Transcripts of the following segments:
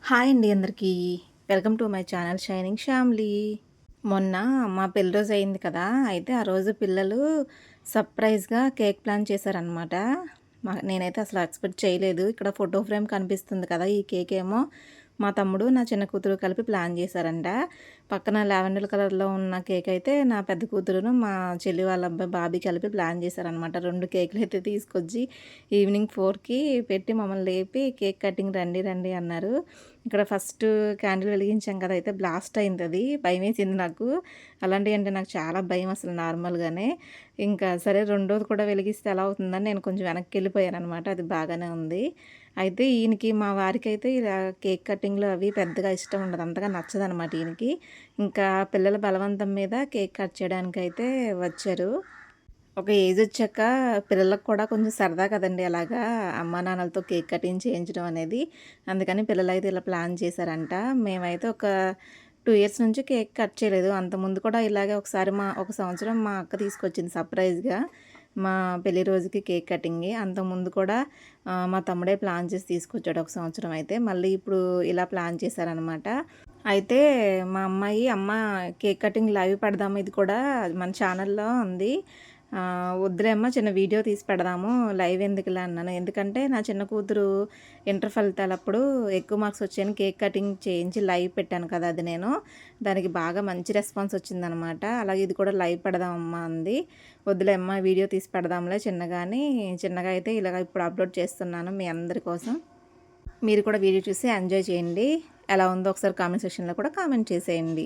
Hi అండి అందరికీ. Welcome to my channel shining family. మొన్న మా పెళ్లి రోజు అయింది కదా! అయితే ఆ రోజు పిల్లలు సర్ప్రైజ్‌గా కేక్ ప్లాన్ చేశారనమాట. నేనైతే అసలు ఎక్స్‌పెక్ట్ చేయలేదు. ఇక్కడ ఫోటో ఫ్రేమ్ కనిపిస్తుంది కదా! ఈ కేక్ ఏమో మా తమ్ముడు, నా చిన్న కూతురు కలిపి ప్లాన్ చేశారంట. పక్కన లావెండర్ కలర్‌లో ఉన్న కేక్ అయితే నా పెద్ద కూతురును, మా చెల్లి వాళ్ళ అబ్బాయి బాబీ కలిపి ప్లాన్ చేశారనమాట. 2 కేకులైతే తీసుకొచ్చి ఈవినింగ్ 4కి పెట్టి మమ్మల్ని లేపి కేక్ కటింగ్ రండి రండి అన్నారు. ఇక్కడ ఫస్ట్ క్యాండిల్ వెలిగించాం కదా! అయితే బ్లాస్ట్ అయిందది. భయమేసింది నాకు. అలాంటియంటే నాకు చాలా భయం అసలు నార్మల్‌గానే. ఇంకా సరే రెండోది కూడా వెలిగిస్తే ఎలా అవుతుందని నేను కొంచెం వెనక్కెళ్ళిపోయాననమాట. అది బాగానే ఉంది. అయితే ఈయనకి మా వారికైతే ఇలా కేక్ కటింగ్‌లు అవి పెద్దగా ఇష్టం ఉండదు. అంతగా నచ్చదనమాట ఈయనకి. ఇంకా పిల్లల బలవంతం మీద కేక్ కట్ చేయడానికైతే వచ్చారు. ఒక ఏజొచ్చాక పిల్లలకు కూడా కొంచెం సరదా కదండీ! అలాగా అమ్మా, నాన్నలతో కేక్ కటింగ్ చేయించడం అనేది. అందుకని పిల్లలైతే ఇలా ప్లాన్ చేశారంట. మేమైతే ఒక 2 ఇయర్స్ నుంచి కేక్ కట్ చేయలేదు. అంతకుముందు కూడా ఇలాగే ఒకసారి ఒక సంవత్సరం మా అక్క తీసుకొచ్చింది సర్ప్రైజ్‌గా మా పెళ్లి రోజుకి కేక్ కటింగ్‌కి. అంతకుముందు కూడా మా తమ్ముడే ప్లాన్ చేసి తీసుకొచ్చాడు ఒక సంవత్సరం అయితే. మళ్ళీ ఇప్పుడు ఇలా ప్లాన్ చేశారనమాట. అయితే మా అమ్మాయి, "అమ్మ కేక్ కటింగ్ లైవ్ పెడదాము ఇది కూడా మన ఛానల్‌లో ఉంది. వద్దులే అమ్మ చిన్న వీడియో తీసి పెడదాము లైవ్ ఎందుకులే" అన్నాను. ఎందుకంటే నా చిన్న కూతురు ఇంటర్ ఫలితాలప్పుడు ఎక్కువ మార్క్స్ వచ్చాయని కేక్ కటింగ్ చేయించి లైవ్ పెట్టాను కదా! అది నేను. దానికి బాగా మంచి రెస్పాన్స్ వచ్చిందనమాట. అలాగే ఇది కూడా లైవ్ పెడదామమ్మా అంది. "వద్దులే అమ్మ వీడియో తీసి పెడదాంలే చిన్నగా" అని చిన్నగా అయితే ఇలాగ ఇప్పుడు అప్లోడ్ చేస్తున్నాను మీ అందరి కోసం. మీరు కూడా వీడియో చూసి ఎంజాయ్ చేయండి. ఎలా ఉందో ఒకసారి కామెంట్ సెక్షన్‌లో కూడా కామెంట్ చేసేయండి.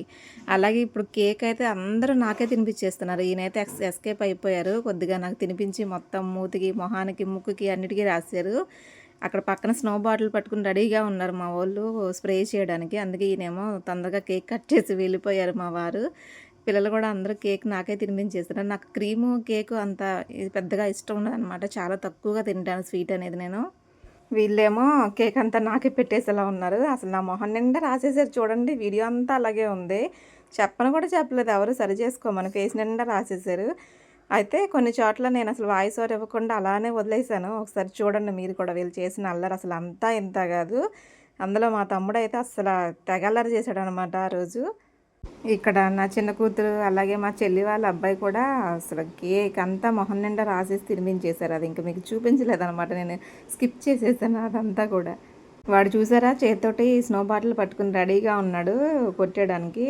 అలాగే ఇప్పుడు కేక్ అయితే అందరూ నాకే తినిపించేస్తున్నారు. ఈయనైతే ఎస్కేప్ అయిపోయారు. కొద్దిగా నాకు తినిపించి మొత్తం మూతికి, మొహానికి, ముక్కుకి అన్నిటికీ రాశారు. అక్కడ పక్కన స్నో బాటిల్ పట్టుకుని రెడీగా ఉన్నారు మా వోళ్ళు స్ప్రే చేయడానికి. అందుకే ఈయనేమో తొందరగా కేక్ కట్ చేసి వెళ్ళిపోయారు మా వారు. పిల్లలు కూడా అందరూ కేక్ నాకే తినిపించేస్తున్నారు. నాకు క్రీము, కేకు అంత పెద్దగా ఇష్టం ఉండదనమాట. చాలా తక్కువగా తింటాను స్వీట్ అనేది నేను. వీళ్ళేమో కేక్ అంతా నాకే పెట్టేసేలా ఉన్నారు. అసలు నా మొహం నిండా రాసేసారు చూడండి. వీడియో అంతా అలాగే ఉంది. చెప్పను కూడా చెప్పలేదు ఎవరు సరి చేసుకోమని. ఫేస్ నిండా రాసేసారు. అయితే కొన్ని చోట్ల నేను అసలు వాయిస్ ఓవర్ ఇవ్వకుండా అలానే వదిలేసాను. ఒకసారి చూడండి మీరు కూడా వీళ్ళు చేసిన అల్లరి అసలు అంతా ఇంత కాదు. అందులో మా తమ్ముడైతే అసలు తెగ అల్లరి చేశాడనమాట ఆ రోజు. ఇక్కడ నా చిన్న కూతురు అలాగే మా చెల్లి వాళ్ళ అబ్బాయి కూడా అసలు కేక్ అంతా మొహం నిండా రాసేసి తినిపించేశారు. అది ఇంకా మీకు చూపించలేదనమాట. నేను స్కిప్ చేసేసాను అదంతా కూడా. వాడు చూసారా చేతితోటి స్నో బాటిల్ పట్టుకుని రెడీగా ఉన్నాడు కొట్టేయడానికి.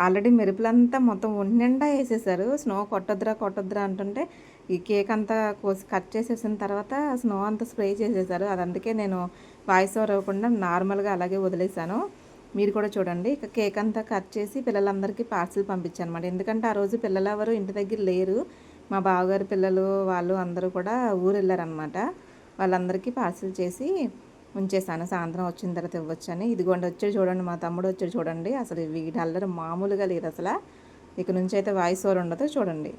ఆల్రెడీ మెరుపులంతా మొత్తం ఒంటి నిండా వేసేసారు. స్నో కొట్టొద్దురా కొట్టొద్దురా అంటుంటే ఈ కేక్ అంతా కోసి కట్ చేసేసిన తర్వాత స్నో అంతా స్ప్రే చేసేసారు. అది అందుకే నేను వాయిస్ ఓవర్ ఇవ్వకుండా నార్మల్గా అలాగే వదిలేశాను. మీరు కూడా చూడండి. ఇక కేక్ అంతా కట్ చేసి పిల్లలందరికీ పార్సిల్ పంపించాను అనమాట. ఎందుకంటే ఆ రోజు పిల్లలు ఎవరు ఇంటి దగ్గర లేరు. మా బావగారి పిల్లలు వాళ్ళు అందరూ కూడా ఊరు వెళ్ళారనమాట. వాళ్ళందరికీ పార్సిల్ చేసి ఉంచేసాను. సాయంత్రం వచ్చిన తర్వాత ఇవ్వచ్చని. ఇదిగోండి వచ్చాడు చూడండి, మా తమ్ముడు వచ్చాడు చూడండి. అసలు వీడి అల్లరి మామూలుగా లేదు అసలు. ఇక నుంచి అయితే వాయిస్ ఓవర్ ఉండదు చూడండి.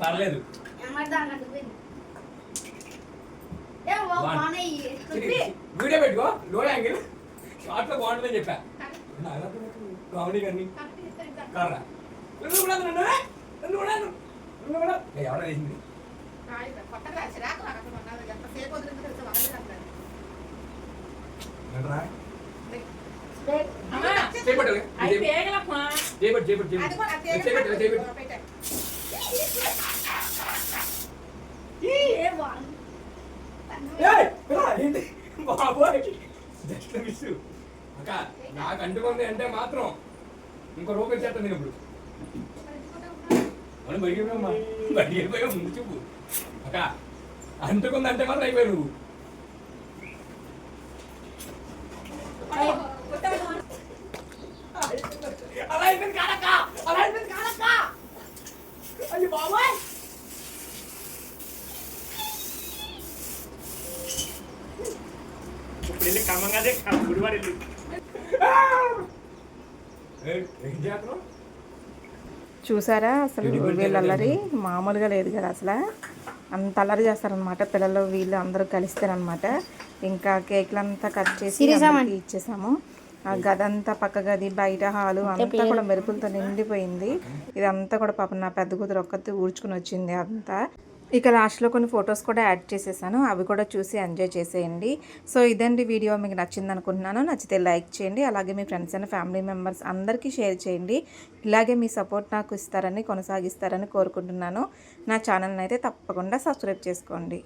పర్లేదు వీడియో పెట్టుకో లో యాంగిల్ షార్ట్ లో బాగుంటుందని చెప్పా. కామెడీ కానీ కర్రా ఎవడ వేసింది నాకు అంటుకుంది అంటే మాత్రం ఇంకో రూపాయి చేస్తాను నేను ఇప్పుడు. మనం బయటిపోయామ్మా, బయటికి వెళ్ళిపోయావు ముందు చూపు. అక్క అంటుకుందంటే మాత్రం అయిపోయావు నువ్వు. ఇప్పుడు వెళ్ళి కమ్మంగానే గుడివారు వెళ్ళి ఏం చేస్తున్నావు? చూసారా అసలు వీళ్ళ అల్లరి మామూలుగా లేదు కదా అసలు. అంత అల్లరి చేస్తారనమాట పిల్లలు వీళ్ళు అందరూ కలిస్తేనమాట. ఇంకా కేక్లంతా కట్ చేసి అందరికీ ఇచ్చేసాము. ఆ గది అంతా పక్క గది బయట హాలు అంతా కూడా మెరుపులతో నిండిపోయింది. ఇదంతా కూడా పాపం నా పెద్ద కూతురు ఒక్కతే ఊడ్చుకుని వచ్చింది అంతా. ఇక లాస్ట్లో కొన్ని ఫొటోస్ కూడా యాడ్ చేసేసాను, అవి కూడా చూసి ఎంజాయ్ చేసేయండి. సో ఇదండి వీడియో, మీకు నచ్చింది అనుకుంటున్నాను. నచ్చితే లైక్ చేయండి, అలాగే మీ ఫ్రెండ్స్ అండ్ ఫ్యామిలీ మెంబర్స్ అందరికీ షేర్ చేయండి. ఇలాగే మీ సపోర్ట్ నాకు ఇస్తారని కొనసాగిస్తారని కోరుకుంటున్నాను. నా ఛానల్ని అయితే తప్పకుండా సబ్స్క్రైబ్ చేసుకోండి.